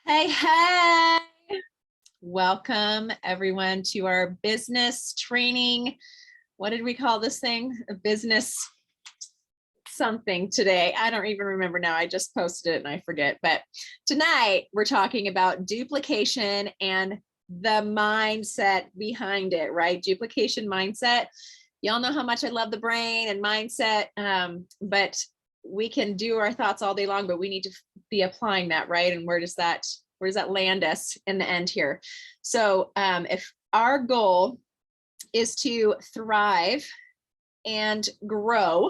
Hey, hey. Welcome everyone to our business training. What did we call this thing? A business something today. I don't even remember now. I just posted it and I forget. But tonight we're talking about duplication and the mindset behind it, right? Duplication mindset. Y'all know how much I love the brain and mindset, but we can do our thoughts all day long, but we need to be applying that, right? And where does that land us in the end here? So if our goal is to thrive and grow,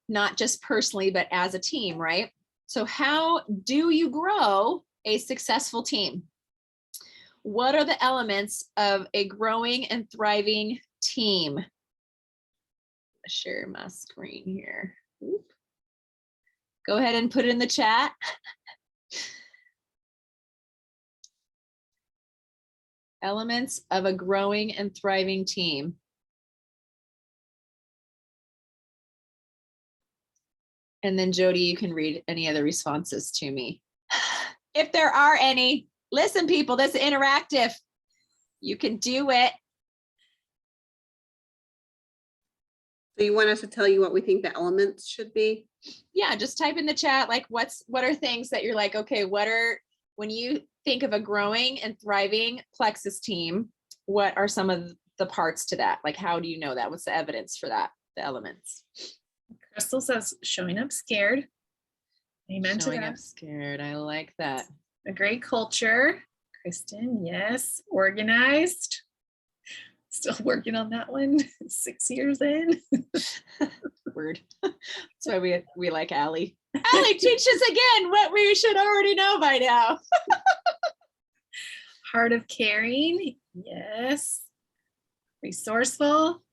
not just personally, but as a team, right? So how do you grow a successful team? What are the elements of a growing and thriving team? I'll share my screen here. Oop. Go ahead and put it in the chat. Elements of a growing and thriving team. And then Jody, you can read any other responses to me. If there are any, listen people, this is interactive. You can do it. So you want us to tell you what we think the elements should be? Yeah, just type in the chat, like what are things that you're like, okay, when you think of a growing and thriving Plexus team, what are some of the parts to that? Like, how do you know that? What's the evidence for that, the elements? Crystal says showing up scared. Amen to that. Showing up scared, I like that. A great culture. Kristen, yes. Organized. Still working on that one. 6 years in. Word. That's why we like Allie. Allie, teach us again what we should already know by now. Heart of caring. Yes. Resourceful.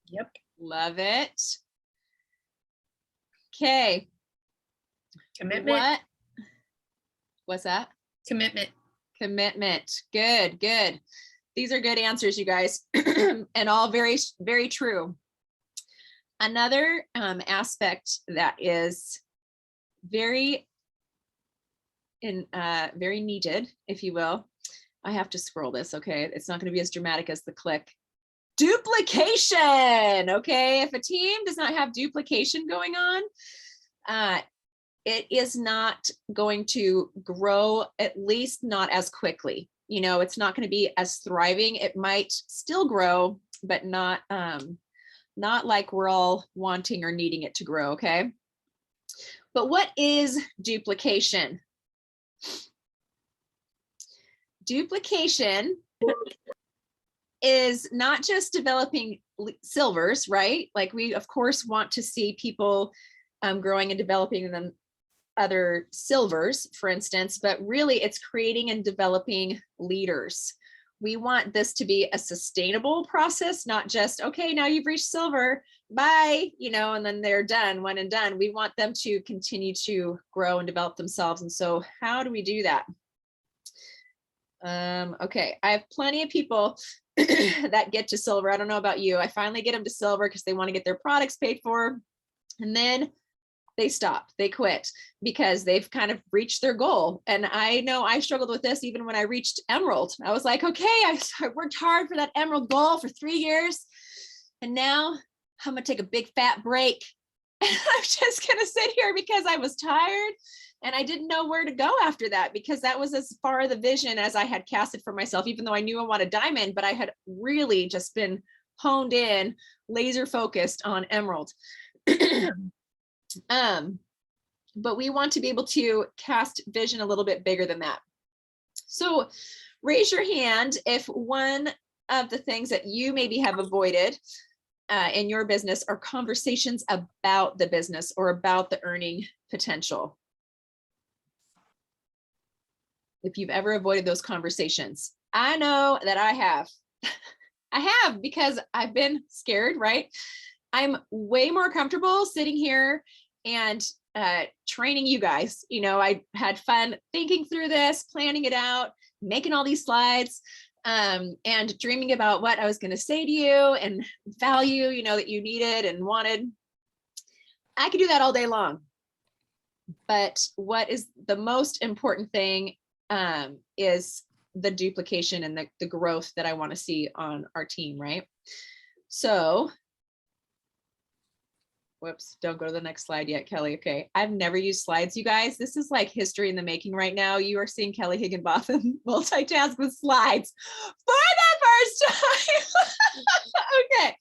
Yep. Love it. Okay. Commitment. What's that? Commitment. Commitment. Good, good. These are good answers, you guys, and all very, very true. Another aspect that is very needed, if you will. I have to scroll this, okay? It's not going to be as dramatic as the click. Duplication, okay? If a team does not have duplication going on, it is not going to grow, at least not as quickly. You know, it's not going to be as thriving. It might still grow, but not like we're all wanting or needing it to grow, okay? But what is duplication? Duplication is not just developing silvers, right? Like we, of course, want to see people growing and developing them other silvers, for instance, but really it's creating and developing leaders. We want this to be a sustainable process, not just, okay, now you've reached silver, bye, you know, and then they're done, one and done. We want them to continue to grow and develop themselves. And so how do we do that? Okay, I have plenty of people that get to silver. I don't know about you. I finally get them to silver because they want to get their products paid for. And then they stop, they quit because they've kind of reached their goal. And I know I struggled with this even when I reached Emerald. I was like, okay, I worked hard for that Emerald goal for 3 years. And now I'm gonna take a big fat break. And I'm just gonna sit here because I was tired and I didn't know where to go after that, because that was as far the vision as I had casted for myself, even though I knew I wanted diamond, but I had really just been honed in, laser focused on Emerald. But we want to be able to cast vision a little bit bigger than that. So raise your hand if one of the things that you maybe have avoided in your business are conversations about the business or about the earning potential. If you've ever avoided those conversations, I know that I have. I have, because I've been scared, right? I'm way more comfortable sitting here and training you guys. You know, I had fun thinking through this, planning it out, making all these slides, and dreaming about what I was going to say to you and value, you know, that you needed and wanted. I could do that all day long. But what is the most important thing is the duplication and the growth that I want to see on our team, right? So, whoops, don't go to the next slide yet, Kelly. Okay, I've never used slides, you guys. This is like history in the making right now. You are seeing Kelly Higginbotham multitask with slides for the first time. Okay.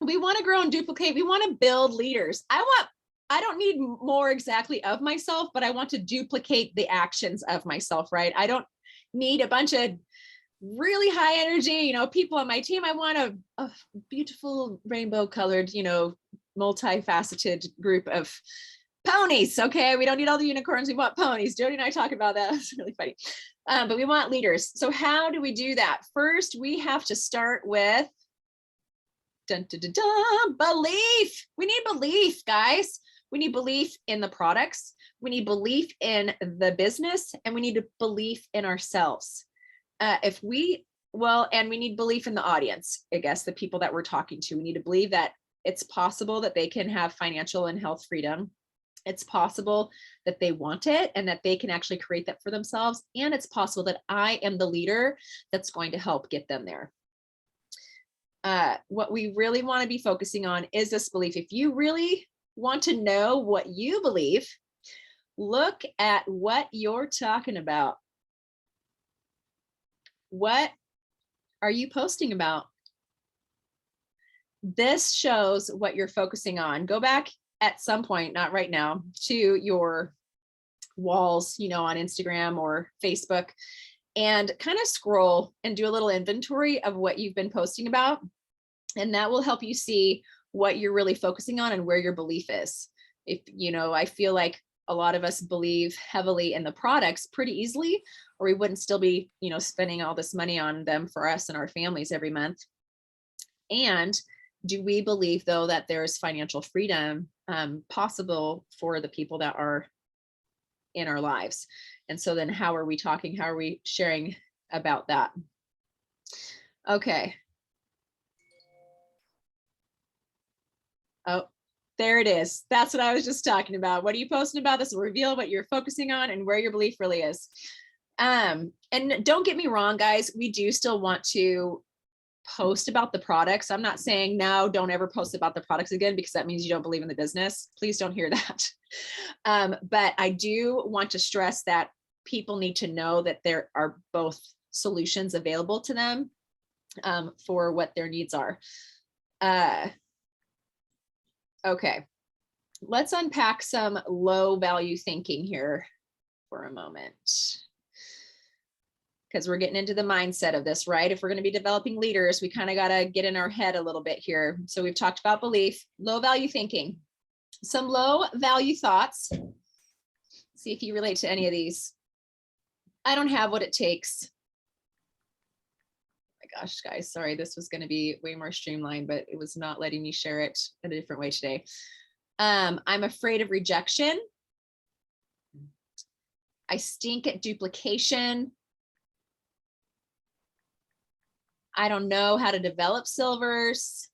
We want to grow and duplicate. We want to build leaders. I don't need more exactly of myself, but I want to duplicate the actions of myself, right? I don't need a bunch of really high energy, people on my team. I want a beautiful rainbow colored, multifaceted group of ponies. Okay. We don't need all the unicorns. We want ponies. Jody and I talk about that. It's really funny. But we want leaders. So how do we do that? First, we have to start with belief. We need belief, guys. We need belief in the products. We need belief in the business, and we need a belief in ourselves. And we need belief in the audience. I guess the people that we're talking to, we need to believe that it's possible that they can have financial and health freedom. It's possible that they want it and that they can actually create that for themselves. And it's possible that I am the leader that's going to help get them there. What we really want to be focusing on is this belief. If you really want to know what you believe, look at what you're talking about. What are you posting about? This shows what you're focusing on. Go back at some point, not right now, to your walls, on Instagram or Facebook, and kind of scroll and do a little inventory of what you've been posting about. And that will help you see what you're really focusing on and where your belief is. If, I feel like a lot of us believe heavily in the products pretty easily, or we wouldn't still be, spending all this money on them for us and our families every month. And do we believe, though, that there's financial freedom possible for the people that are in our lives? And so then how are we talking? How are we sharing about that? Okay. Oh, there it is. That's what I was just talking about. What are you posting about? This will reveal what you're focusing on and where your belief really is. And don't get me wrong, guys, we do still want to post about the products. I'm not saying now don't ever post about the products again, because that means you don't believe in the business. Please don't hear that. But I do want to stress that people need to know that there are both solutions available to them for what their needs are. Okay, let's unpack some low value thinking here for a moment, because we're getting into the mindset of this, right? If we're going to be developing leaders, we kind of got to get in our head a little bit here. So we've talked about belief, low value thinking, some low value thoughts. See if you relate to any of these. I don't have what it takes. My gosh, guys, sorry, this was going to be way more streamlined, but it was not letting me share it in a different way today. I'm afraid of rejection. I stink at duplication. I don't know how to develop silvers.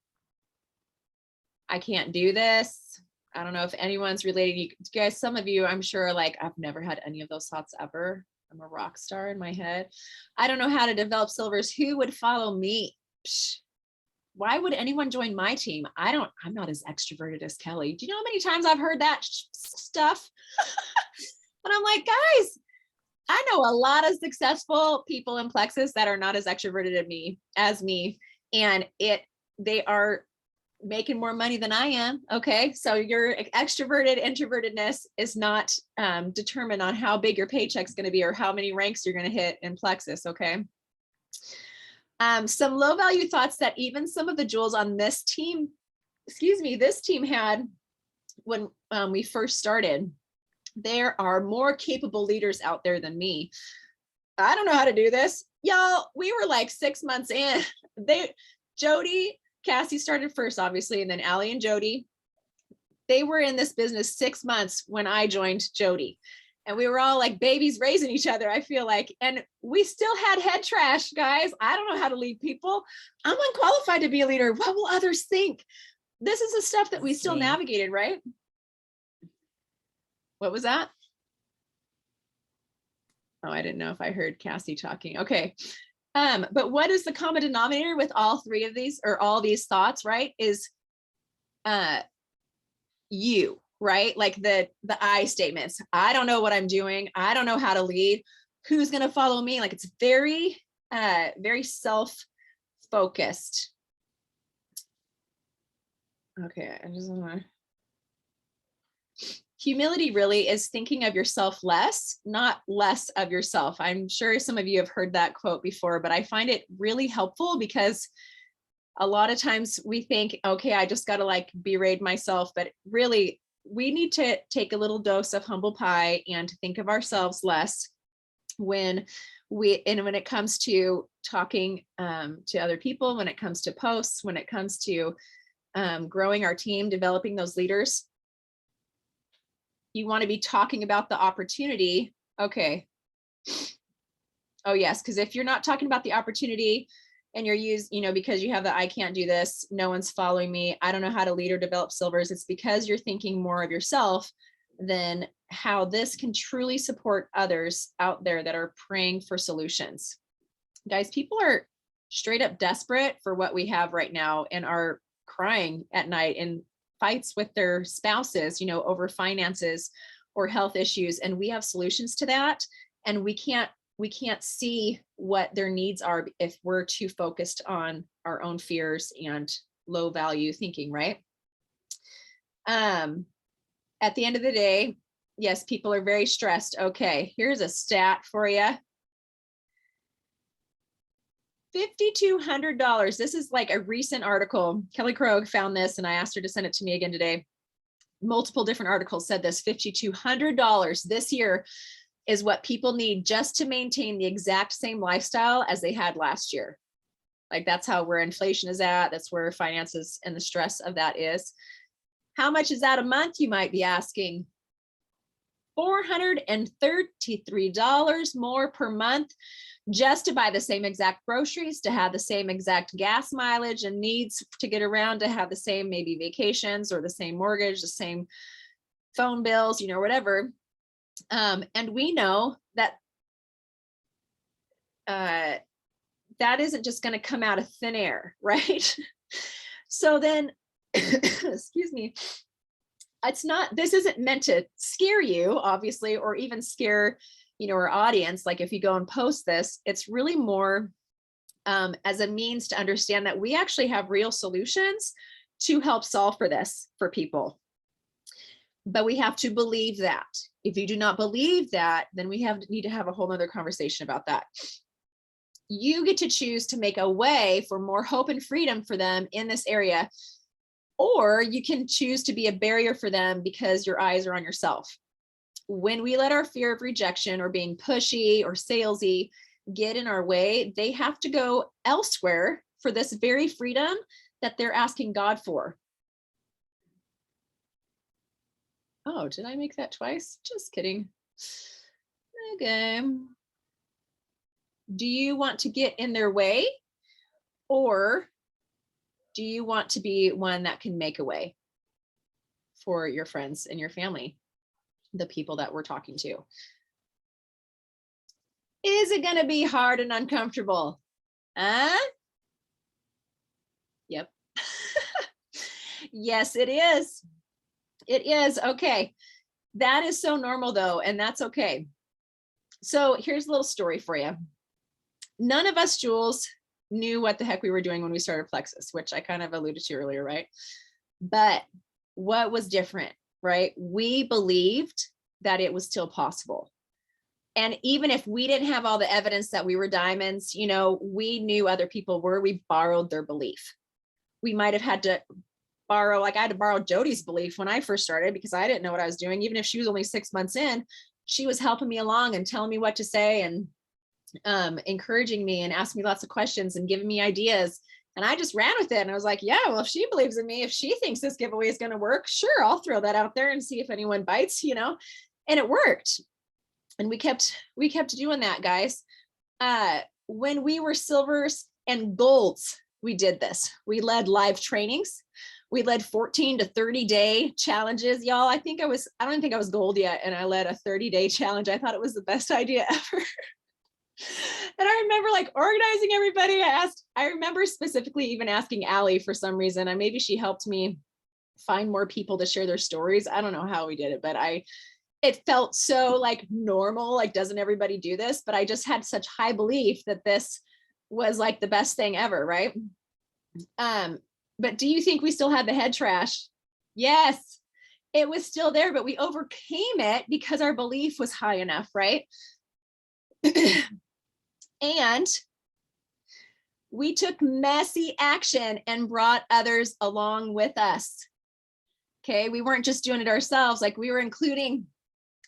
I can't do this. I don't know if anyone's relating. You guys, some of you, I'm sure, are like, I've never had any of those thoughts ever. I'm a rock star in my head. I don't know how to develop silvers. Who would follow me? Psh, why would anyone join my team? I'm not as extroverted as Kelly. Do you know how many times I've heard that stuff? And I'm like, guys, I know a lot of successful people in Plexus that are not as extroverted as me. And they are making more money than I am. Okay. So your extroverted introvertedness is not determined on how big your paycheck's going to be or how many ranks you're going to hit in Plexus. Okay. Some low value thoughts that even some of the jewels on this team had when we first started. There are more capable leaders out there than me. I don't know how to do this. Y'all, we were like 6 months in. Jody, Cassie started first, obviously, and then Allie and Jody. They were in this business 6 months when I joined Jody. And we were all like babies raising each other, I feel like. And we still had head trash, guys. I don't know how to lead people. I'm unqualified to be a leader. What will others think? This is the stuff that we still navigated, right? What was that? Oh, I didn't know if I heard Cassie talking. Okay. But what is the common denominator with all three of these, or all these thoughts, right? Is you, right? Like the I statements. I don't know what I'm doing. I don't know how to lead. Who's going to follow me? Like it's very, very self-focused. Okay, I just want to. Humility really is thinking of yourself less, not less of yourself. I'm sure some of you have heard that quote before, but I find it really helpful because a lot of times we think, okay, I just got to like berate myself, but really we need to take a little dose of humble pie and think of ourselves less when it comes to talking to other people, when it comes to posts, when it comes to growing our team, developing those leaders. You want to be talking about the opportunity. Okay. Oh yes, because if you're not talking about the opportunity and you're because you have the I can't do this, no one's following me, I don't know how to lead or develop silvers, it's because you're thinking more of yourself than how this can truly support others out there that are praying for solutions. Guys, people are straight up desperate for what we have right now and are crying at night in fights with their spouses, over finances or health issues. And we have solutions to that. And we can't see what their needs are if we're too focused on our own fears and low value thinking, right? At the end of the day, yes, people are very stressed. Okay, here's a stat for you. $5,200. This is like a recent article. Kelly Krogh found this and I asked her to send it to me again today. Multiple different articles said this. $5,200 this year is what people need just to maintain the exact same lifestyle as they had last year. Like that's how where inflation is at. That's where finances and the stress of that is. How much is that a month, you might be asking? $433 more per month just to buy the same exact groceries, to have the same exact gas mileage and needs to get around, to have the same maybe vacations or the same mortgage, the same phone bills, whatever. And we know that that isn't just going to come out of thin air, right? So then, excuse me, this isn't meant to scare you, obviously, or even scare our audience. Like if you go and post this, it's really more as a means to understand that we actually have real solutions to help solve for this for people. But we have to believe that. If you do not believe that, then we need to have a whole nother conversation about that. You get to choose to make a way for more hope and freedom for them in this area, or you can choose to be a barrier for them because your eyes are on yourself. When we let our fear of rejection or being pushy or salesy get in our way, they have to go elsewhere for this very freedom that they're asking God for. Oh, did I make that twice? Just kidding. Okay. Do you want to get in their way, or do you want to be one that can make a way for your friends and your family, the people that we're talking to? Is it going to be hard and uncomfortable? Yep. Yes, it is. It is. Okay. That is so normal though, and that's okay. So here's a little story for you. None of us, Jules, knew what the heck we were doing when we started Plexus, which I kind of alluded to earlier, right? But what was different, right? We believed that it was still possible. And even if we didn't have all the evidence that we were diamonds, we knew other people were, we borrowed their belief. We might have had to borrow, like I had to borrow Jody's belief when I first started because I didn't know what I was doing. Even if she was only 6 months in, she was helping me along and telling me what to say and encouraging me and asking me lots of questions and giving me ideas. And I just ran with it. And I was like, yeah, well, if she believes in me, if she thinks this giveaway is going to work, sure, I'll throw that out there and see if anyone bites, and it worked. And we kept doing that, guys. When we were silvers and golds, we did this. We led live trainings. We led 14 to 30-day challenges, y'all. I don't even think I was gold yet, and I led a 30-day challenge. I thought it was the best idea ever. And I remember like organizing everybody. I remember specifically even asking Allie for some reason, and maybe she helped me find more people to share their stories. I don't know how we did it, but it felt so like normal, like doesn't everybody do this? But I just had such high belief that this was like the best thing ever, right? But do you think we still had the head trash? Yes, it was still there, but we overcame it because our belief was high enough, right? And we took messy action and brought others along with us. Okay, we weren't just doing it ourselves, like we were including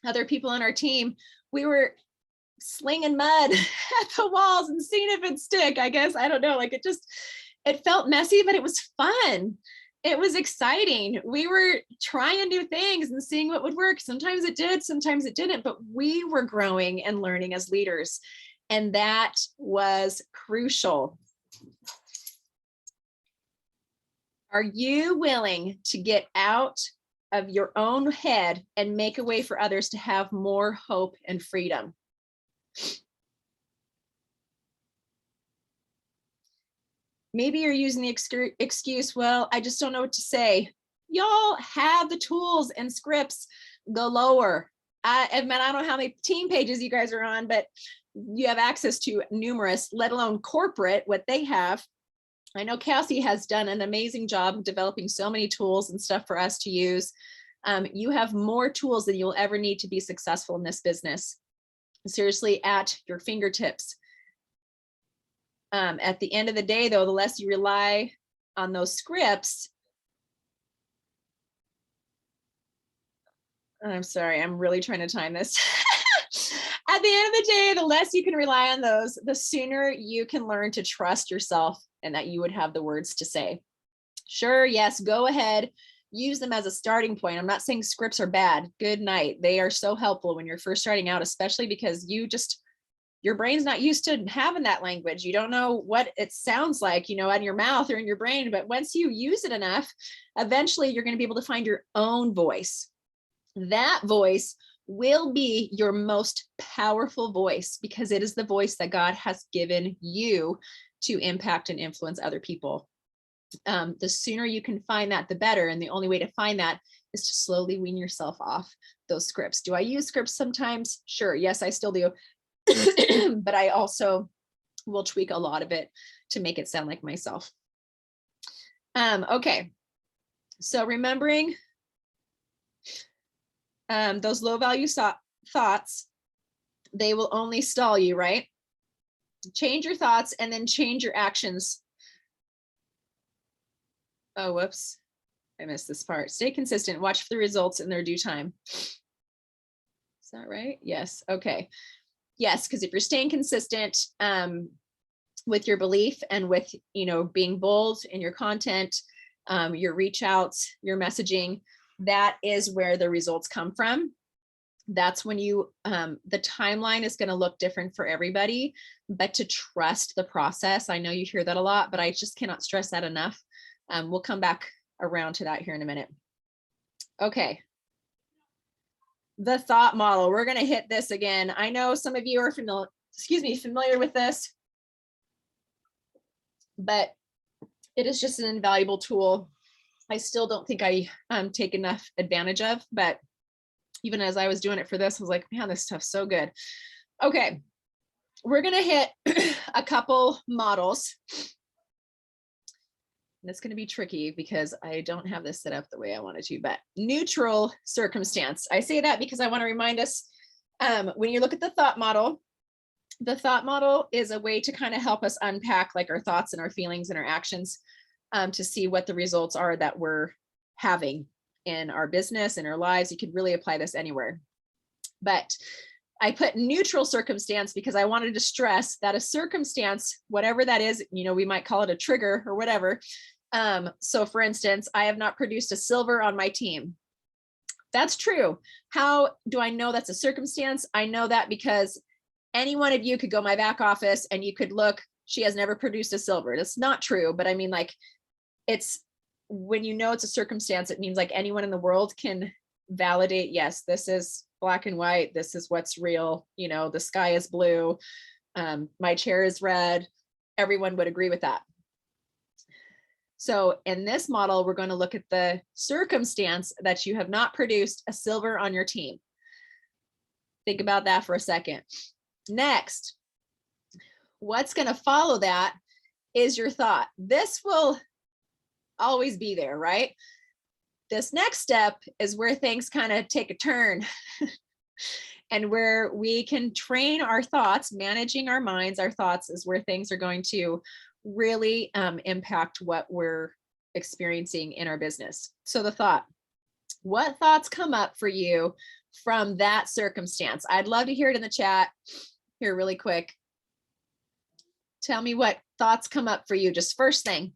other people on our team. We were slinging mud at the walls and seeing if it'd stick, I guess. I don't know, like it felt messy, but it was fun. It was exciting. We were trying new things and seeing what would work. Sometimes it did, sometimes it didn't, but we were growing and learning as leaders. And that was crucial. Are you willing to get out of your own head and make a way for others to have more hope and freedom? Maybe you're using the excuse, well, I just don't know what to say. Y'all have the tools and scripts galore. I don't know how many team pages you guys are on, but you have access to numerous, let alone corporate, what they have. I know Cassie has done an amazing job developing so many tools and stuff for us to use. You have more tools than you'll ever need to be successful in this business. Seriously, at your fingertips. At the end of the day, though, the less you rely on those scripts, I'm sorry, I'm really trying to time this. At the end of the day, the less you can rely on those, the sooner you can learn to trust yourself and that you would have the words to say. Sure, yes, go ahead, use them as a starting point. I'm not saying scripts are bad. Good night. They are so helpful when you're first starting out, especially because your brain's not used to having that language. You don't know what it sounds like, in your mouth or in your brain. But once you use it enough, eventually you're going to be able to find your own voice. That voice will be your most powerful voice because it is the voice that God has given you to impact and influence other people. The sooner you can find that, the better. And the only way to find that is to slowly wean yourself off those scripts. Do I use scripts sometimes? Sure. Yes, I still do. But I also will tweak a lot of it to make it sound like myself. Okay. So remembering those low value thoughts, they will only stall you, right? Change your thoughts and then change your actions. Oh, whoops. I missed this part. Stay consistent. Watch for the results in their due time. Is that right? Yes. Okay. Yes, because if you're staying consistent with your belief and with, being bold in your content, your reach outs, your messaging, that is where the results come from. That's when the timeline is going to look different for everybody, but to trust the process. I know you hear that a lot, but I just cannot stress that enough. We'll come back around to that here in a minute. Okay. The thought model. We're going to hit this again. I know some of you are familiar with this, but it is just an invaluable tool. I still don't think I take enough advantage of, but even as I was doing it for this, I was like, man, this stuff's so good. Okay. We're going to hit a couple models. And it's going to be tricky because I don't have this set up the way I wanted to, but neutral circumstance. I say that because I want to remind us when you look at the thought model is a way to kind of help us unpack like our thoughts and our feelings and our actions to see what the results are that we're having in our business, in our lives. You could really apply this anywhere. But I put neutral circumstance because I wanted to stress that a circumstance, whatever that is, we might call it a trigger or whatever. So for instance, I have not produced a silver on my team. That's true. How do I know that's a circumstance? I know that because any one of you could go my back office and you could look she has never produced a silver. That's not true, but I mean, like, it's when you know it's a circumstance, it means like anyone in the world can validate, yes, this is black and white, this is what's real, you know, the sky is blue, my chair is red, everyone would agree with that. So in this model, we're going to look at the circumstance that you have not produced a silver on your team. Think about that for a second. Next, what's going to follow that is your thought. This will always be there, right? This next step is where things kind of take a turn and where we can train our thoughts. Managing our minds, our thoughts is where things are going to really impact what we're experiencing in our business. So the thought, what thoughts come up for you from that circumstance? I'd love to hear it in the chat here really quick. Tell me what thoughts come up for you. Just first thing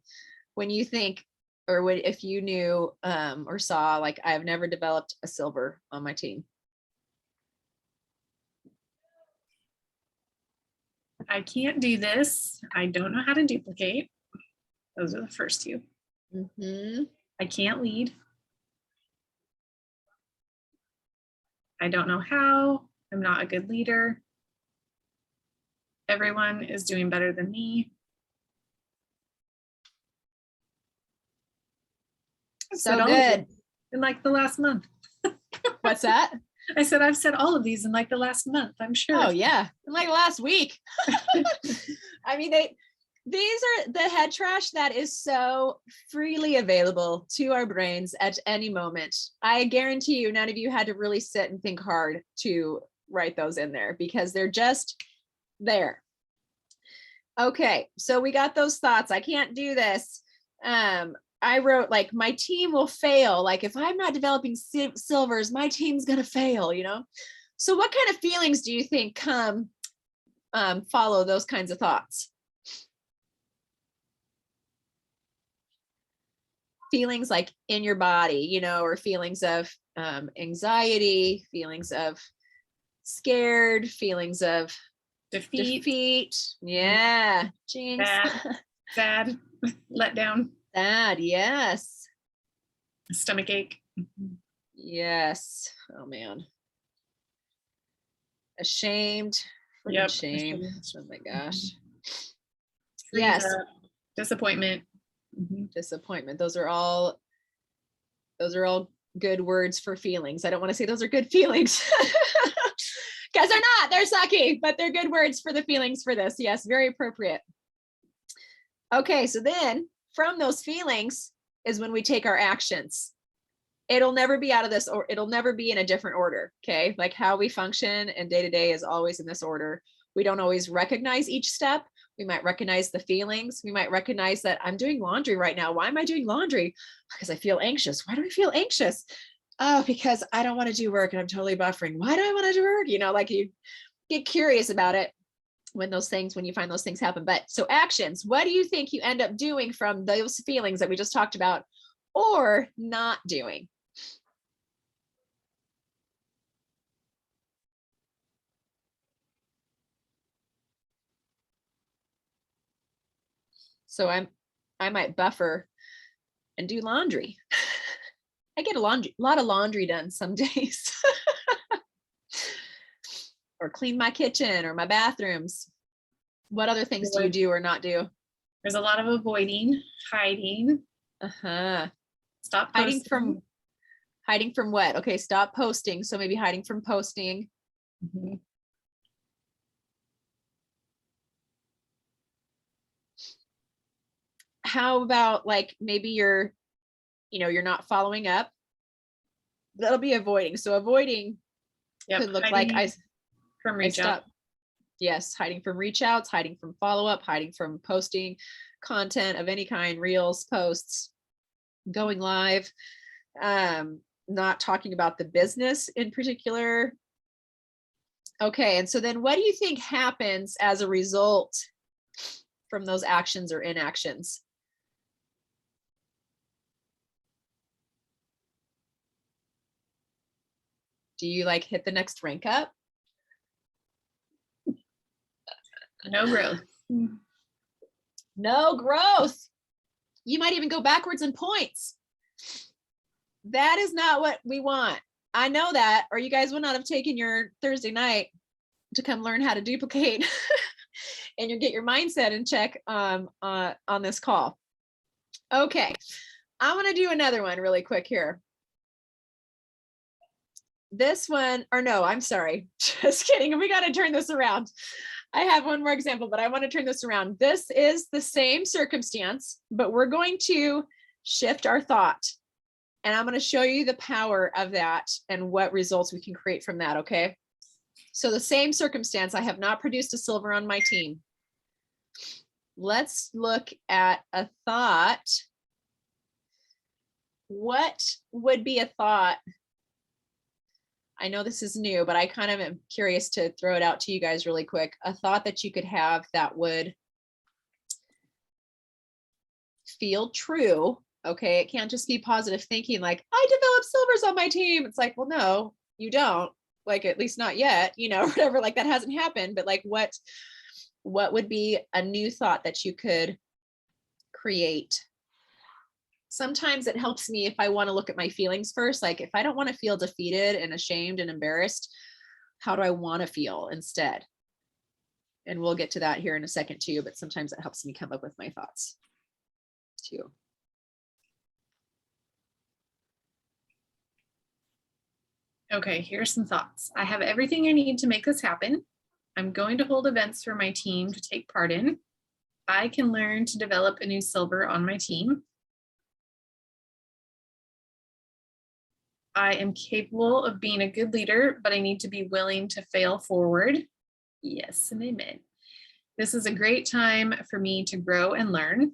when you think, or when, if you knew or saw, like, I've never developed a silver on my team. I can't do this. I don't know how to duplicate. Those are the first two. I can't lead. I don't know how. I'm not a good leader. Everyone is doing better than me. So good. In like the last month. What's that? I said, I've said all of these in like the last month, I'm sure. Oh yeah, in like last week. I mean, these are the head trash that is so freely available to our brains at any moment. I guarantee you, none of you had to really sit and think hard to write those in there because they're just there. Okay, so we got those thoughts. I can't do this. I wrote, like, my team will fail. Like, if I'm not developing silvers, my team's gonna fail, you know? So what kind of feelings do you think come follow those kinds of thoughts? Feelings like in your body, you know, or feelings of anxiety, feelings of scared, feelings of defeat. Yeah, jinx. Sad, let down. Sad, yes. Stomach ache. Yes. Oh man. Ashamed. Yep. Shame. Oh my gosh. Freeze Yes. up. Disappointment. Disappointment. Those are all good words for feelings. I don't want to say those are good feelings because they're not. They're sucky, but they're good words for the feelings for this. Yes, very appropriate. Okay, so then from those feelings is when we take our actions. It'll never be out of this, or it'll never be in a different order. Okay, like how we function and day to day is always in this order. We don't always recognize each step. We might recognize the feelings. We might recognize that I'm doing laundry right now. Why am I doing laundry? Because I feel anxious. Why do I feel anxious? Oh, because I don't want to do work and I'm totally buffering. Why do I want to do work? You know, like, you get curious about it when you find those things happen. But so actions, what do you think you end up doing from those feelings that we just talked about, or not doing? So I might buffer and do laundry. I get a lot of laundry done some days. Or clean my kitchen or my bathrooms. What other things do you do or not do? There's a lot of avoiding, hiding. Stop posting. Hiding from what? Okay, stop posting. So maybe hiding from posting. How about, like, maybe you're not following up? That'll be avoiding. So avoiding could look like from reach out. Yes, hiding from reach outs, hiding from follow-up, hiding from posting content of any kind, reels, posts, going live, not talking about the business in particular. Okay, and so then what do you think happens as a result from those actions or inactions? Do you like hit the next rank up? No growth. no growth. You might even go backwards in points. That is not what we want. I know that, or you guys would not have taken your Thursday night to come learn how to duplicate and you get your mindset in check on this call. Okay, I want to do another one really quick here. This one, or no, I'm sorry, just kidding. We got to turn this around. I have one more example, but I want to turn this around. This is the same circumstance, but we're going to shift our thought. And I'm going to show you the power of that and what results we can create from that, okay? So the same circumstance, I have not produced a silver on my team. Let's look at a thought. What would be a thought? I know this is new, but I kind of am curious to throw it out to you guys really quick. A thought that you could have that would feel true. Okay, it can't just be positive thinking like, I developed silvers on my team. It's like, well, no, you don't. Like, at least not yet, you know, whatever, like that hasn't happened. But like, what would be a new thought that you could create? Sometimes it helps me if I want to look at my feelings first. Like if I don't want to feel defeated and ashamed and embarrassed, how do I want to feel instead? And we'll get to that here in a second too, but sometimes it helps me come up with my thoughts too. Okay, here's some thoughts. I have everything I need to make this happen. I'm going to hold events for my team to take part in. I can learn to develop a new silver on my team. I am capable of being a good leader, but I need to be willing to fail forward. Yes, and amen. This is a great time for me to grow and learn.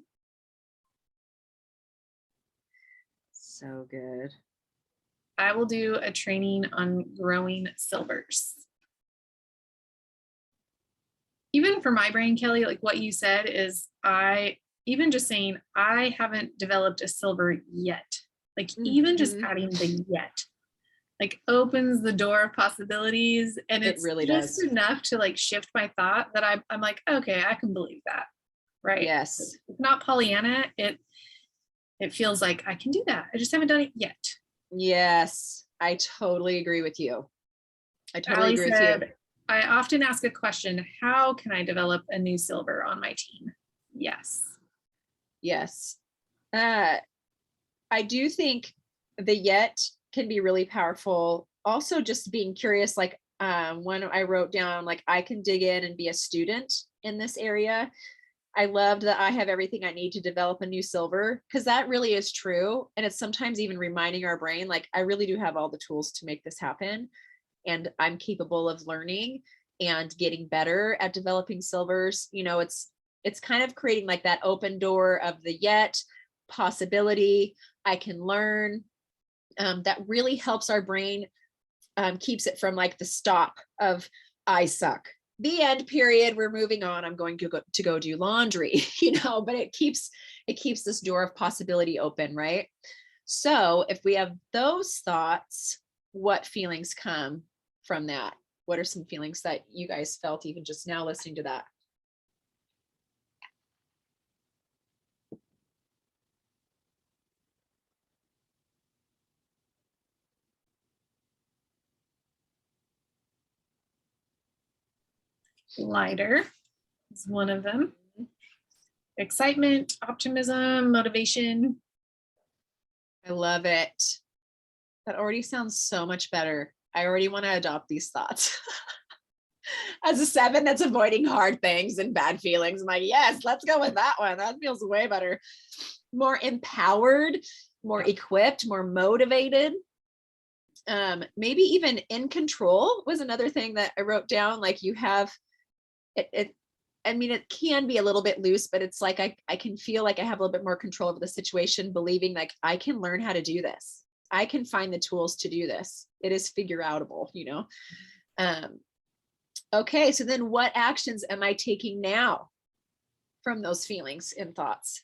So good. I will do a training on growing silvers. Even for my brain, Kelly, like what you said is even just saying, I haven't developed a silver yet. Like even just adding the yet, like opens the door of possibilities. And it's really just does. enough to like shift my thought that I'm like, okay, I can believe that. Right. Yes. It's not Pollyanna. It feels like I can do that. I just haven't done it yet. Yes, I totally agree with you. I totally agree with you. I often ask a question, how can I develop a new silver on my team? Yes. Yes. I do think the yet can be really powerful. Also just being curious, like when I wrote down, like I can dig in and be a student in this area. I loved that I have everything I need to develop a new silver, because that really is true. And it's sometimes even reminding our brain, like, I really do have all the tools to make this happen. And I'm capable of learning and getting better at developing silvers. You know, it's kind of creating like that open door of the yet possibility. I can learn. That really helps our brain, keeps it from like the stop of I suck. The end period, we're moving on, I'm going to go do laundry, you know, but it keeps this door of possibility open, right? So if we have those thoughts, what feelings come from that? What are some feelings that you guys felt even just now listening to that? Lighter is one of them. Excitement, optimism, motivation. I love it. That already sounds so much better. I already want to adopt these thoughts. As a 7 that's avoiding hard things and bad feelings, I'm like, yes, let's go with that one. That feels way better. More empowered, more equipped, more motivated. Maybe even in control was another thing that I wrote down. Like you have it I mean, it can be a little bit loose, but it's like I can feel like I have a little bit more control over the situation, believing like I can learn how to do this. I can find the tools to do this. It is figure outable, you know. Okay, so then what actions am I taking now from those feelings and thoughts?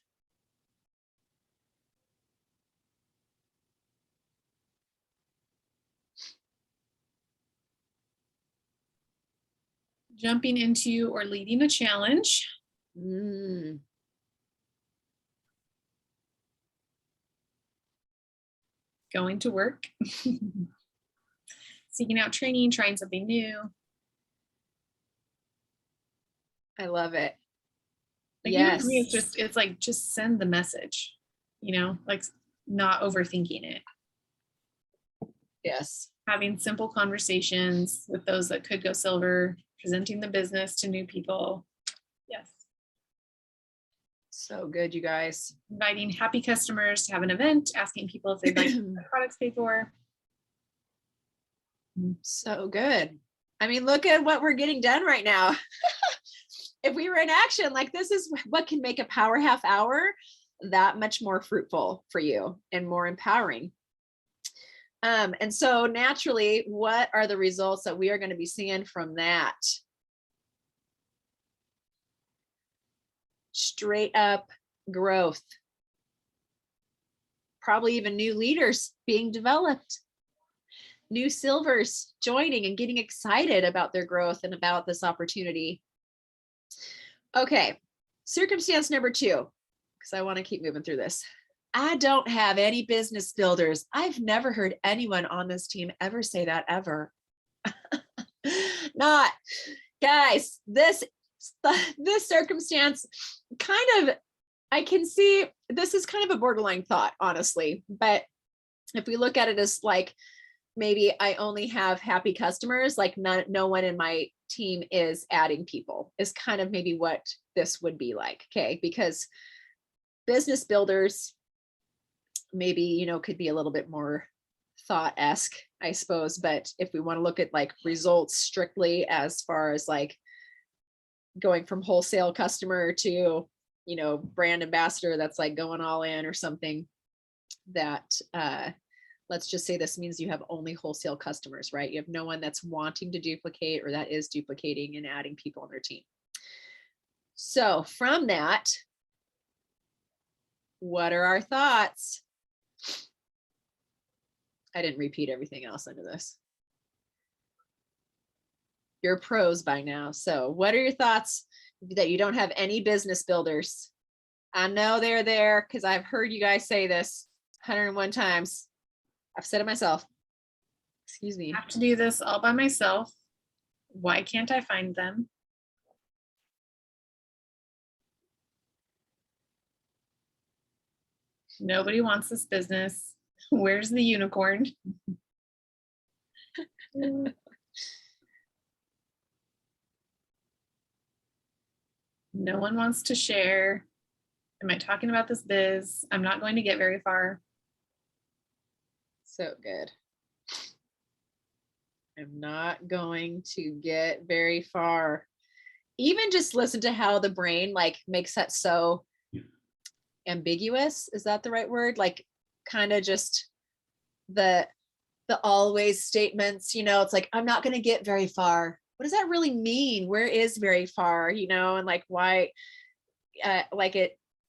Jumping into or leading a challenge. going to work, seeking out training, trying something new. I love it. Like even Yes. for me, it's like just send the message, like not overthinking it. Yes. Having simple conversations with those that could go silver, presenting the business to new people. Yes. So good, you guys. Inviting happy customers to have an event, asking people if they'd like their products paid for. So good. I mean, look at what we're getting done right now. If we were in action, like this is what can make a power half hour that much more fruitful for you and more empowering. And so naturally, what are the results that we are going to be seeing from that? Straight up growth. Probably even new leaders being developed. New silvers joining and getting excited about their growth and about this opportunity. Okay, circumstance number 2, because I want to keep moving through this. I don't have any business builders. I've never heard anyone on this team ever say that ever. Not, guys, this circumstance kind of, I can see this is kind of a borderline thought, honestly. But if we look at it as like, maybe I only have happy customers, like no one in my team is adding people, is kind of maybe what this would be like. Okay, because business builders maybe, could be a little bit more thought-esque, I suppose. But if we want to look at like results strictly as far as like going from wholesale customer to, brand ambassador, that's like going all in or something, that let's just say this means you have only wholesale customers, right? You have no one that's wanting to duplicate or that is duplicating and adding people on their team. So from that, what are our thoughts? I didn't repeat everything else under this. You're pros by now. So what are your thoughts that you don't have any business builders? I know they're there because I've heard you guys say this 101 times. I've said it myself. Excuse me. I have to do this all by myself. Why can't I find them? Nobody wants this business. Where's the unicorn? No one wants to share. Am I talking about this biz? I'm not going to get very far. So good. I'm not going to get very far. Even just listen to how the brain like makes that so ambiguous. Is that the right word? Like kind of just the always statements, it's like, I'm not going to get very far. What does that really mean? Where is very far, and like why, like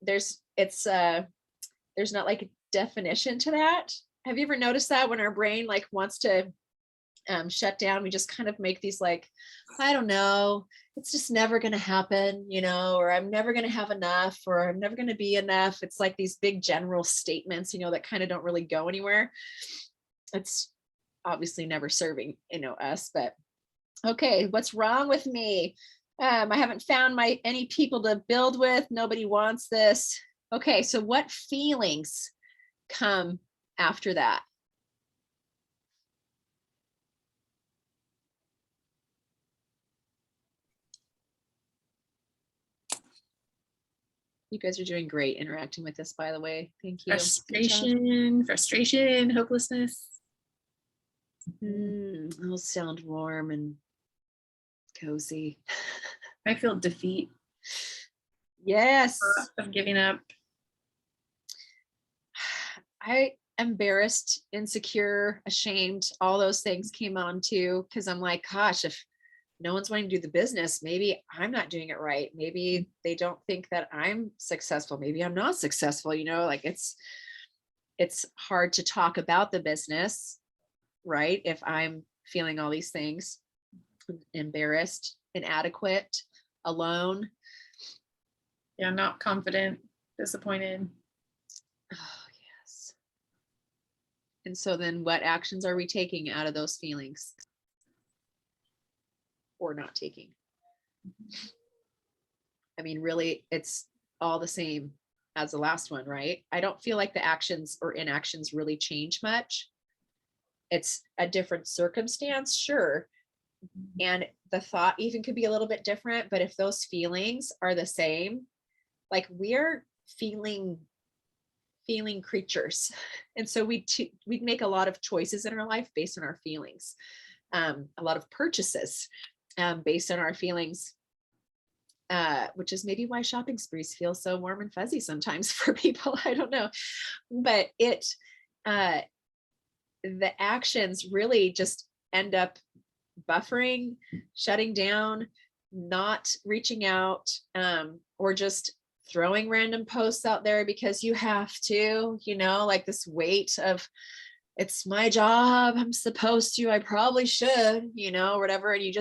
there's not like a definition to that. Have you ever noticed that when our brain like wants to shut down, we just kind of make these like, I don't know, it's just never going to happen, or I'm never going to have enough, or I'm never going to be enough. It's like these big general statements, that kind of don't really go anywhere. It's obviously never serving, us, but okay, what's wrong with me? I haven't found any people to build with. Nobody wants this. Okay, so what feelings come after that? You guys are doing great interacting with us, by the way. Thank you. Frustration, hopelessness. It'll sound warm and cozy. I feel defeat. Yes. Of giving up. I embarrassed, insecure, ashamed, all those things came on too, because I'm like, gosh, if no one's wanting to do the business, maybe I'm not doing it right. Maybe they don't think that I'm successful. Maybe I'm not successful, like it's hard to talk about the business, right? If I'm feeling all these things, embarrassed, inadequate, alone. Yeah, not confident, disappointed. Oh, yes. And so then what actions are we taking out of those feelings? Or not taking? I mean, really, it's all the same as the last one, right? I don't feel like the actions or inactions really change much. It's a different circumstance, sure. And the thought even could be a little bit different, but if those feelings are the same, like we're feeling creatures. And so we make a lot of choices in our life based on our feelings, a lot of purchases based on our feelings, which is maybe why shopping sprees feel so warm and fuzzy sometimes for people. I don't know, but the actions really just end up buffering, shutting down, not reaching out, or just throwing random posts out there because you have to, like this weight of, it's my job, I'm supposed to, I probably should, whatever. And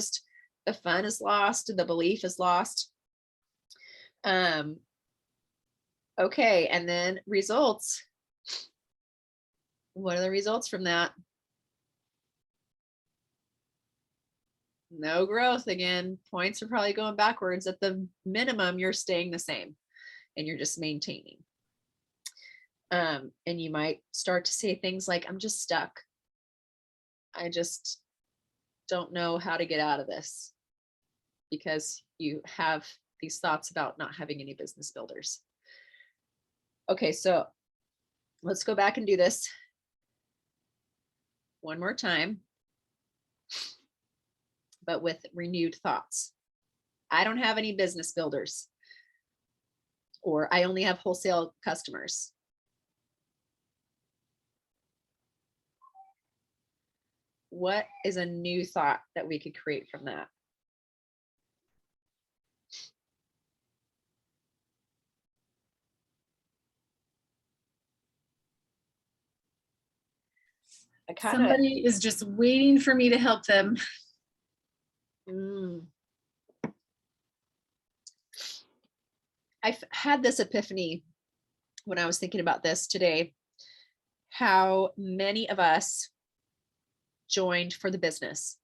the fun is lost and the belief is lost. Okay. And then results. What are the results from that? No growth again. Points are probably going backwards. At the minimum, you're staying the same and you're just maintaining. And you might start to say things like, I'm just stuck. I just don't know how to get out of this, because you have these thoughts about not having any business builders. Okay, so let's go back and do this one more time, but with renewed thoughts. I don't have any business builders, or I only have wholesale customers. What is a new thought that we could create from that? Somebody is just waiting for me to help them. I've had this epiphany when I was thinking about this today, how many of us joined for the business.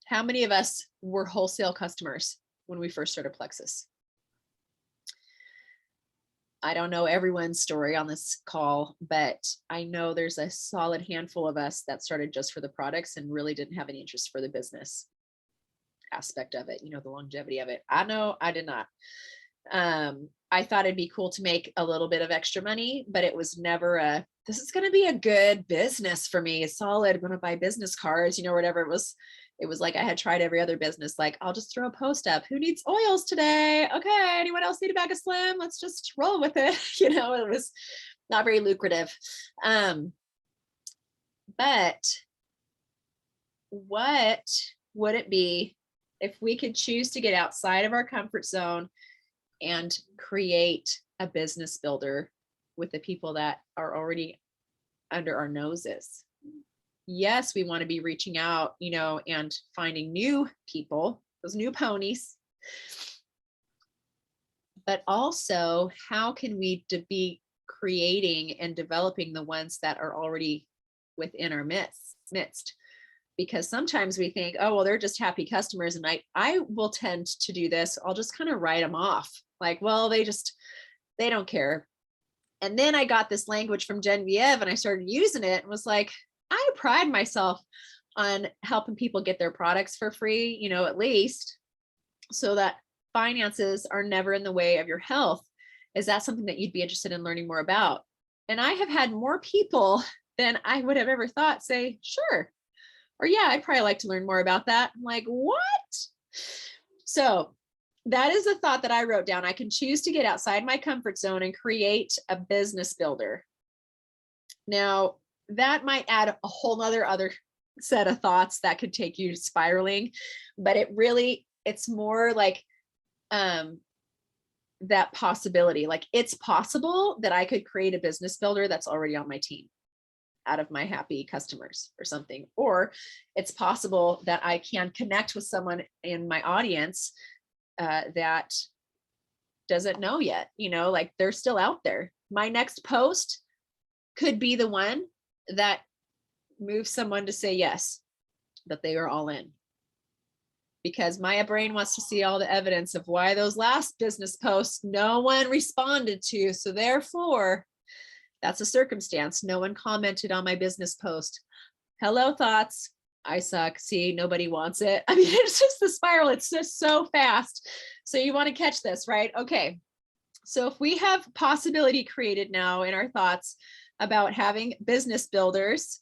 How many of us were wholesale customers when we first started Plexus? I don't know everyone's story on this call, but I know there's a solid handful of us that started just for the products and really didn't have any interest for the business aspect of it, the longevity of it. I know I did not. I thought it'd be cool to make a little bit of extra money, but it was never this is going to be a good business for me. It's solid. I'm going to buy business cards, whatever it was. It was like I had tried every other business. Like, I'll just throw a post up. Who needs oils today? Okay. Anyone else need a bag of Slim? Let's just roll with it. It was not very lucrative. But what would it be if we could choose to get outside of our comfort zone and create a business builder with the people that are already under our noses? Yes, we want to be reaching out, and finding new people, those new ponies. But also, how can we be creating and developing the ones that are already within our midst? Because sometimes we think, oh, well, they're just happy customers. And I will tend to do this. I'll just kind of write them off. Like, well, they don't care. And then I got this language from Genevieve and I started using it and was like, I pride myself on helping people get their products for free, at least, so that finances are never in the way of your health. Is that something that you'd be interested in learning more about? And I have had more people than I would have ever thought say, sure. Or yeah, I'd probably like to learn more about that. I'm like, what? So that is a thought that I wrote down. I can choose to get outside my comfort zone and create a business builder. Now, that might add a whole nother other set of thoughts that could take you spiraling, but it's more like that possibility. Like, it's possible that I could create a business builder that's already on my team out of my happy customers or something. Or it's possible that I can connect with someone in my audience that doesn't know yet, like they're still out there. My next post could be the one that moves someone to say yes, that they are all in. Because my brain wants to see all the evidence of why those last business posts no one responded to. So therefore, that's a circumstance. No one commented on my business post. Hello, thoughts. I suck. See, nobody wants it. I mean, it's just the spiral. It's just so fast. So you want to catch this, right? Okay. So if we have possibility created now in our thoughts about having business builders,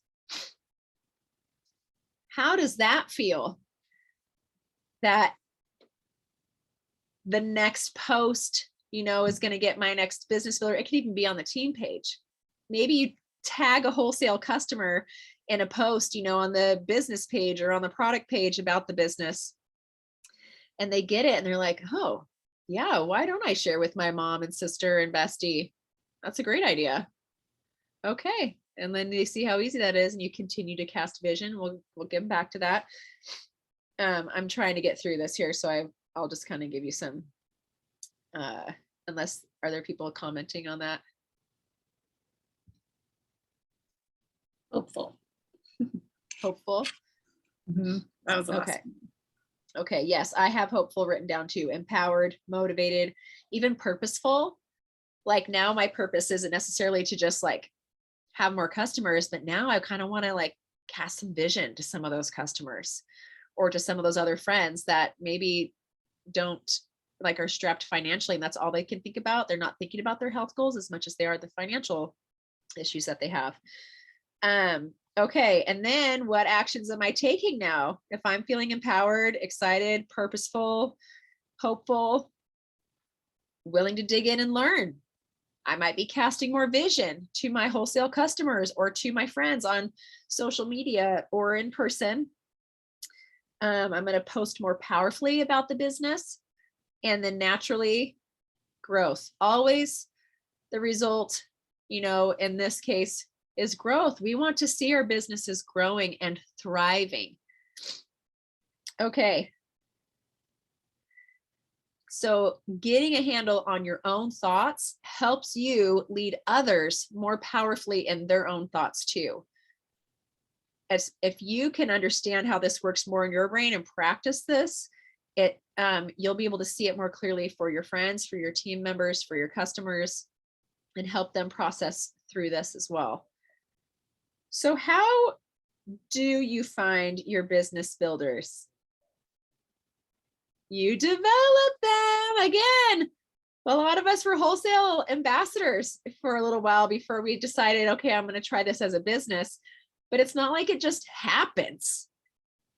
how does that feel? That the next post, is going to get my next business builder. It could even be on the team page. Maybe you tag a wholesale customer in a post, on the business page or on the product page about the business. And they get it and they're like, oh, yeah, why don't I share with my mom and sister and bestie? That's a great idea. Okay. And then they see how easy that is and you continue to cast vision. We'll get back to that. I'm trying to get through this here. So I'll just kind of give you some, unless, are there people commenting on that? Hopeful. Hopeful. That was the last Okay. one. Okay. Yes. I have hopeful written down too. Empowered, motivated, even purposeful. Like now my purpose isn't necessarily to just like have more customers, but now I kind of want to like cast some vision to some of those customers or to some of those other friends that maybe don't like are strapped financially and that's all they can think about. They're not thinking about their health goals as much as they are the financial issues that they have. Okay. And then what actions am I taking now? If I'm feeling empowered, excited, purposeful, hopeful, willing to dig in and learn, I might be casting more vision to my wholesale customers or to my friends on social media or in person. I'm going to post more powerfully about the business and then naturally growth. Always the result, in this case is growth. We want to see our businesses growing and thriving. Okay. So getting a handle on your own thoughts helps you lead others more powerfully in their own thoughts too. As if you can understand how this works more in your brain and practice this, you'll be able to see it more clearly for your friends, for your team members, for your customers, and help them process through this as well. So how do you find your business builders? You develop them. Again, a lot of us were wholesale ambassadors for a little while before we decided, okay, I'm going to try this as a business. But it's not like it just happens.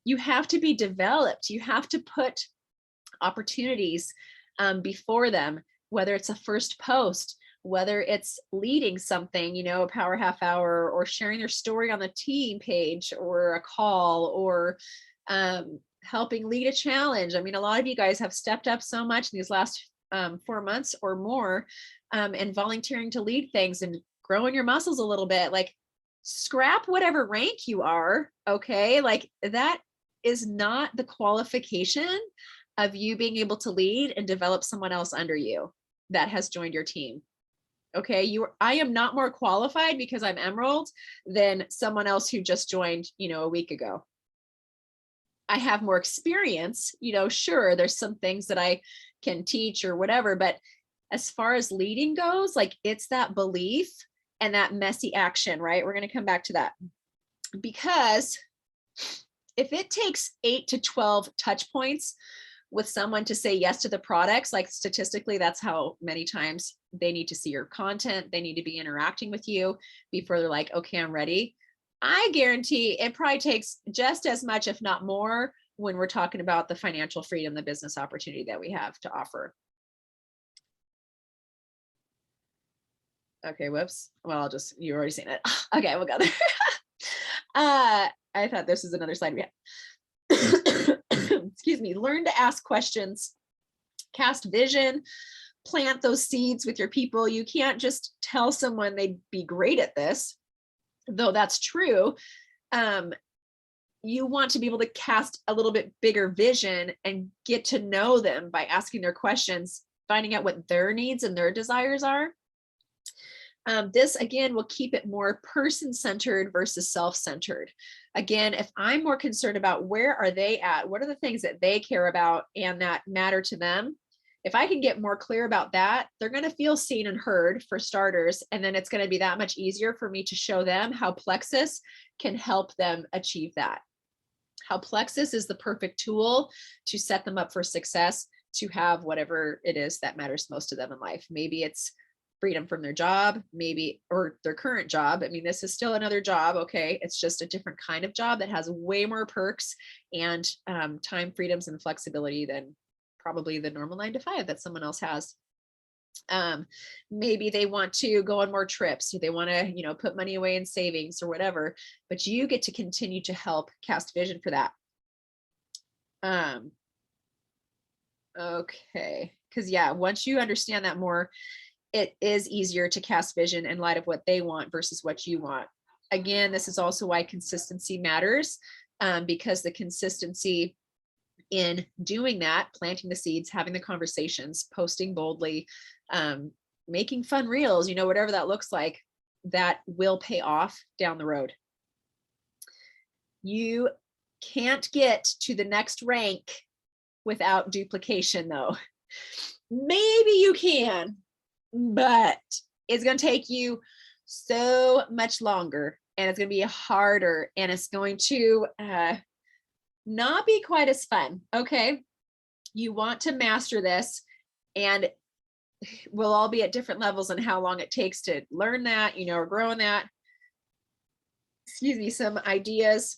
You have to be developed. You have to put opportunities before them, whether it's a first post, whether it's leading something, a power half hour, or sharing their story on the team page or a call, or helping lead a challenge. I mean, a lot of you guys have stepped up so much in these last 4 months or more and volunteering to lead things and growing your muscles a little bit. Like, scrap whatever rank you are, okay? Like, that is not the qualification of you being able to lead and develop someone else under you that has joined your team. Okay, I am not more qualified because I'm Emerald than someone else who just joined, a week ago. I have more experience, sure, there's some things that I can teach or whatever, but as far as leading goes, like, it's that belief and that messy action, right? We're going to come back to that, because if it takes 8 to 12 touch points with someone to say yes to the products, like statistically, that's how many times they need to see your content. They need to be interacting with you before they're like, okay, I'm ready. I guarantee it probably takes just as much, if not more, when we're talking about the financial freedom, the business opportunity that we have to offer. Okay, whoops. Well, you already seen it. Okay, we'll go there. I thought this was another slide we had. Excuse me. Learn to ask questions, cast vision, plant those seeds with your people. You can't just tell someone they'd be great at this, though that's true. You want to be able to cast a little bit bigger vision and get to know them by asking their questions, finding out what their needs and their desires are. This again will keep it more person-centered versus self-centered. Again, if I'm more concerned about where are they at, what are the things that they care about and that matter to them, if I can get more clear about that, they're going to feel seen and heard for starters. And then it's going to be that much easier for me to show them how Plexus can help them achieve that. How Plexus is the perfect tool to set them up for success, to have whatever it is that matters most to them in life. Maybe it's freedom from their job, maybe, or their current job. I mean, this is still another job. Okay. It's just a different kind of job that has way more perks and time freedoms and flexibility than probably the normal 9-to-5 that someone else has. Maybe they want to go on more trips. They want to, put money away in savings or whatever, but you get to continue to help cast vision for that. Okay. Cause yeah, once you understand that more, it is easier to cast vision in light of what they want versus what you want. Again, this is also why consistency matters, because the consistency in doing that, planting the seeds, having the conversations, posting boldly, making fun reels, whatever that looks like, that will pay off down the road. You can't get to the next rank without duplication though. Maybe you can, but it's going to take you so much longer and it's going to be harder and it's going to not be quite as fun. Okay. You want to master this and we'll all be at different levels on how long it takes to learn that, or grow in that. Excuse me, some ideas.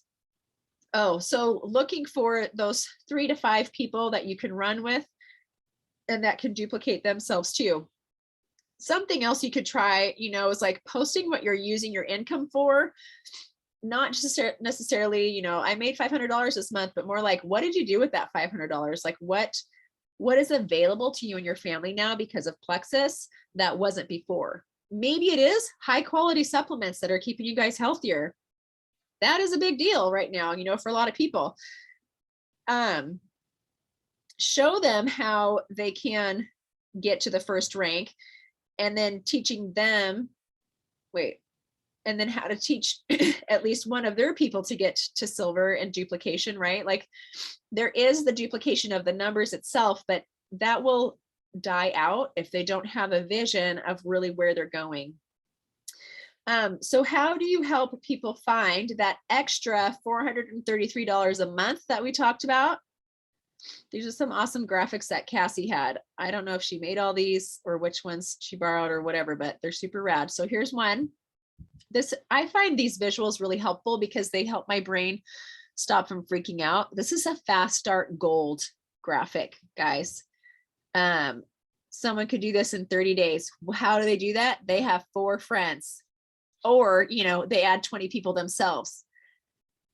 Oh, so looking for those 3 to 5 people that you can run with and that can duplicate themselves too. Something else you could try, is like posting what you're using your income for. Not just necessarily, I made $500 this month, but more like, what did you do with that $500? Like what is available to you and your family now because of Plexus that wasn't before? Maybe it is high quality supplements that are keeping you guys healthier. That is a big deal right now, for a lot of people. Show them how they can get to the first rank and then teaching them, and then how to teach at least one of their people to get to silver and duplication, right? Like there is the duplication of the numbers itself, but that will die out if they don't have a vision of really where they're going. So how do you help people find that extra $433 a month that we talked about? These are some awesome graphics that Cassie had. I don't know if she made all these or which ones she borrowed or whatever, but they're super rad. So here's one. I find these visuals really helpful because they help my brain stop from freaking out. This is a fast start gold graphic, guys. Someone could do this in 30 days. How do they do that? They have 4 friends or, they add 20 people themselves.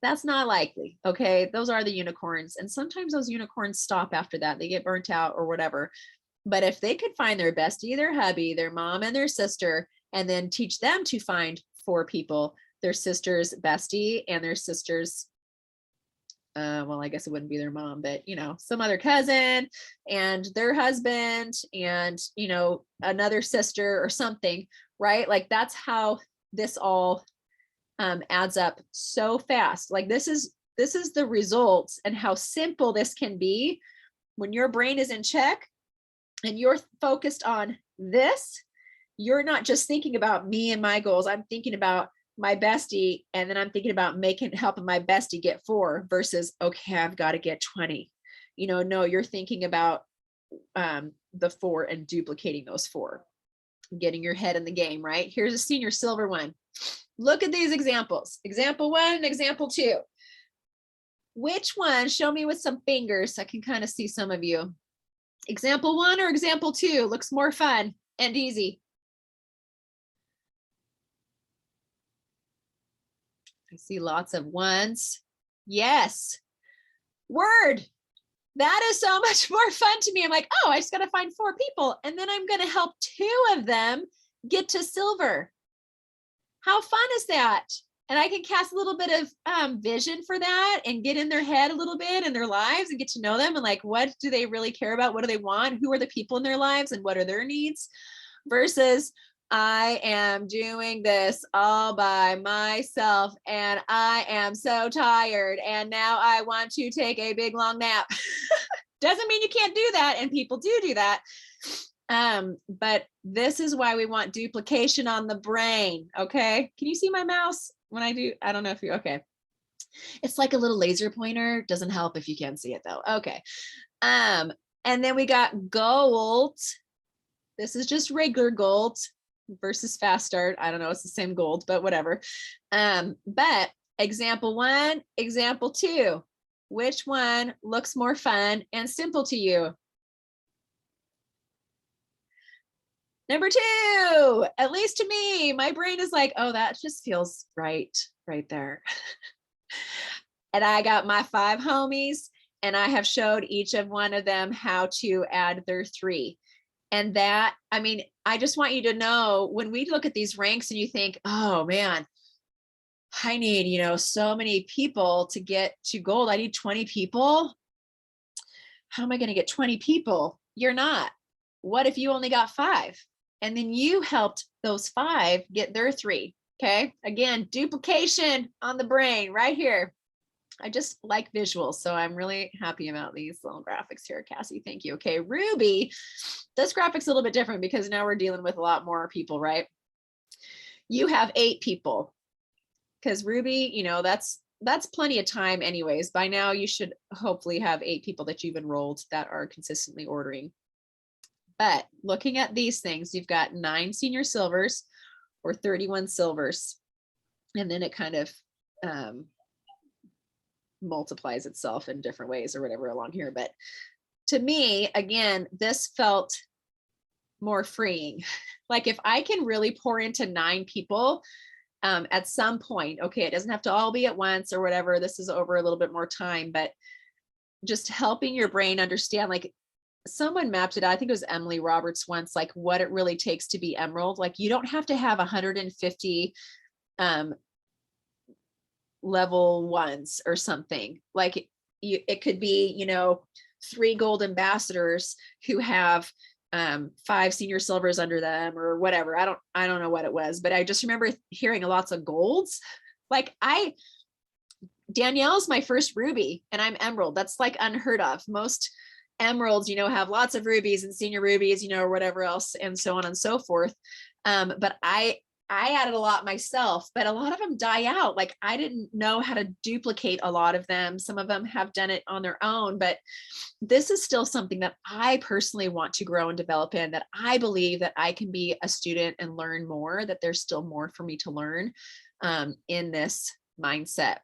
That's not likely. Okay. Those are the unicorns. And sometimes those unicorns stop after that. They get burnt out or whatever. But if they could find their bestie, their hubby, their mom and their sister, and then teach them to find 4 people, their sister's bestie and their sister's, well, I guess it wouldn't be their mom, but some other cousin and their husband and, another sister or something, right? Like that's how this all adds up so fast. Like this is the results and how simple this can be when your brain is in check and you're focused on this. You're not just thinking about me and my goals. I'm thinking about my bestie. And then I'm thinking about helping my bestie get 4 versus, okay, I've got to get 20, no, you're thinking about the 4 and duplicating those 4, getting your head in the game, right? Here's a senior silver one. Look at these examples. Example 1 and example 2. Which one? Show me with some fingers so I can kind of see some of you. Example 1 or example 2 looks more fun and easy. I see lots of ones. Yes. Word. That is so much more fun to me. I'm like, oh, I just got to find 4 people and then I'm going to help 2 of them get to silver. How fun is that? And I can cast a little bit of vision for that and get in their head a little bit in their lives and get to know them and like, what do they really care about? What do they want? Who are the people in their lives and what are their needs? Versus I am doing this all by myself and I am so tired and now I want to take a big long nap. Doesn't mean you can't do that, and people do that. But this is why we want duplication on the brain. Okay. Can you see my mouse when I do? I don't know if you, okay. It's like a little laser pointer. Doesn't help if you can't see it though. Okay. And then we got gold. This is just regular gold versus fast start. I don't know. It's the same gold, but whatever. But example 1, example 2, which one looks more fun and simple to you? Number 2, at least to me, my brain is like, oh, that just feels right there. And I got my 5 homies and I have showed each of one of them how to add their 3. And that, I mean, I just want you to know when we look at these ranks and you think, oh man, I need, so many people to get to gold. I need 20 people. How am I going to get 20 people? You're not. What if you only got 5? And then you helped those 5 get their 3. Okay. Again, duplication on the brain right here. I just like visuals. So I'm really happy about these little graphics here, Cassie. Thank you. Okay. Ruby, this graphic's a little bit different because now we're dealing with a lot more people, right? You have 8 people because Ruby, that's plenty of time anyways. By now you should hopefully have 8 people that you've enrolled that are consistently ordering. But looking at these things, you've got 9 senior silvers or 31 silvers. And then it kind of multiplies itself in different ways or whatever along here. But to me, again, this felt more freeing. Like if I can really pour into 9 people at some point, okay, it doesn't have to all be at once or whatever. This is over a little bit more time, but just helping your brain understand, like someone mapped it out, I think it was Emily Roberts once, like what it really takes to be Emerald. Like you don't have to have 150 level 1s or something. Like it could be, 3 gold ambassadors who have 5 senior silvers under them or whatever. I don't know what it was, but I just remember hearing lots of golds. Like Danielle's my first ruby and I'm Emerald. That's like unheard of. Most emeralds, have lots of rubies and senior rubies, or whatever else and so on and so forth. But I added a lot myself, but a lot of them die out. Like I didn't know how to duplicate a lot of them. Some of them have done it on their own, but this is still something that I personally want to grow and develop in, that I believe that I can be a student and learn more, that there's still more for me to learn in this mindset.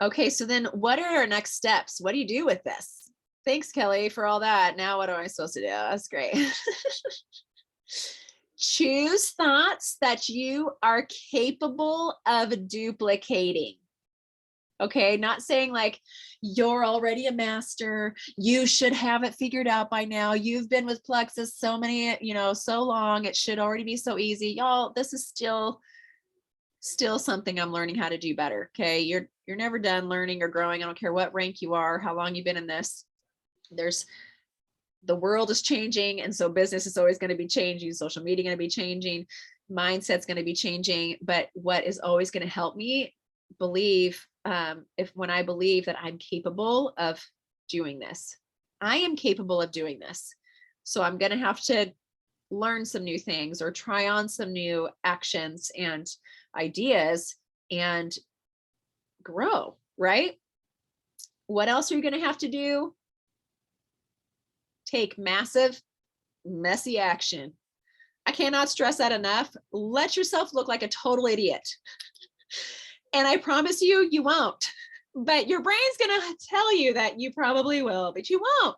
Okay, so then what are our next steps? What do you do with this? Thanks, Kelly, for all that. Now what am I supposed to do? That's great. Choose thoughts that you are capable of duplicating. Okay, not saying like you're already a master, you should have it figured out by now. You've been with Plexus so long, it should already be so easy. Y'all, this is still something I'm learning how to do better. Okay, you're never done learning or growing. I don't care what rank you are, how long you've been in this. The world is changing, and so business is always going to be changing. Social media going to be changing. Mindset's going to be changing. But what is always going to help me believe, when I believe that I'm capable of doing this, I am capable of doing this. So I'm going to have to learn some new things or try on some new actions and ideas and grow, right? What else are you going to have to do? Take massive, messy action. I cannot stress that enough. Let yourself look like a total idiot. And I promise you, you won't. But your brain's going to tell you that you probably will, but you won't.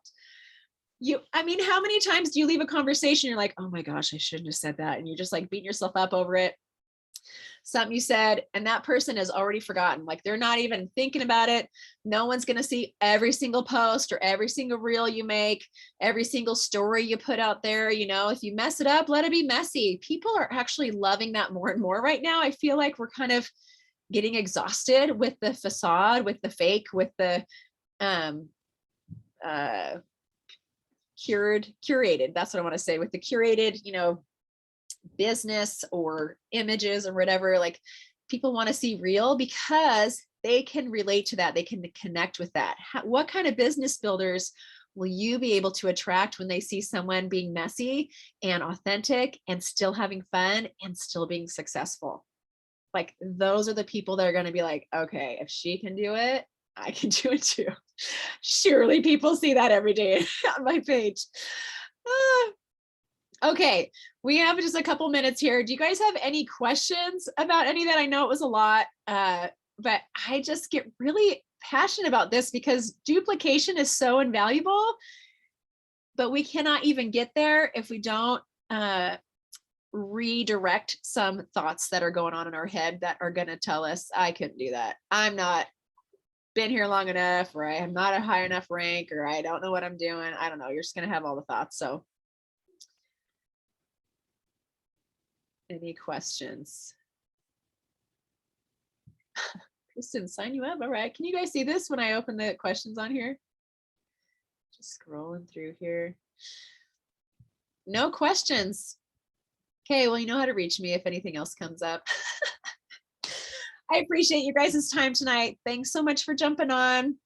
How many times do you leave a conversation? You're like, oh my gosh, I shouldn't have said that. And you're just like beating yourself up over it. Something you said, and that person has already forgotten. Like they're not even thinking about it. No one's going to see every single post or every single reel you make, every single story you put out there. If you mess it up, let it be messy. People are actually loving that more and more right now. I feel like we're kind of getting exhausted with the facade, with the fake, with the curated. That's what I want to say, with the curated, business or images or whatever, like people want to see real because they can relate to that. They can connect with that. What kind of business builders will you be able to attract when they see someone being messy and authentic and still having fun and still being successful? Like those are the people that are going to be like, okay, if she can do it, I can do it too. Surely people see that every day on my page. Okay, we have just a couple minutes here. Do you guys have any questions about any of that? I know it was a lot, but I just get really passionate about this because duplication is so invaluable, but we cannot even get there if we don't redirect some thoughts that are going on in our head that are going to tell us, I couldn't do that. I'm not been here long enough, or I am not a high enough rank, or I don't know what I'm doing. I don't know. You're just going to have all the thoughts. So any questions? Kristen, sign you up. All right. Can you guys see this when I open the questions on here? Just scrolling through here. No questions. Okay, well, you know how to reach me if anything else comes up. I appreciate you guys' time tonight. Thanks so much for jumping on.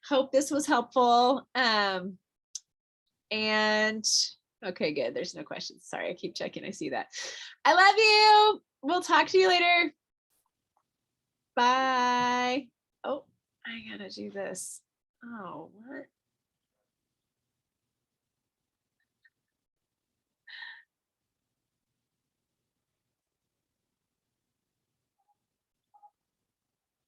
Hope this was helpful. And okay, good. There's no questions. Sorry, I keep checking. I see that. I love you. We'll talk to you later. Bye. Oh, I gotta do this. Oh, what?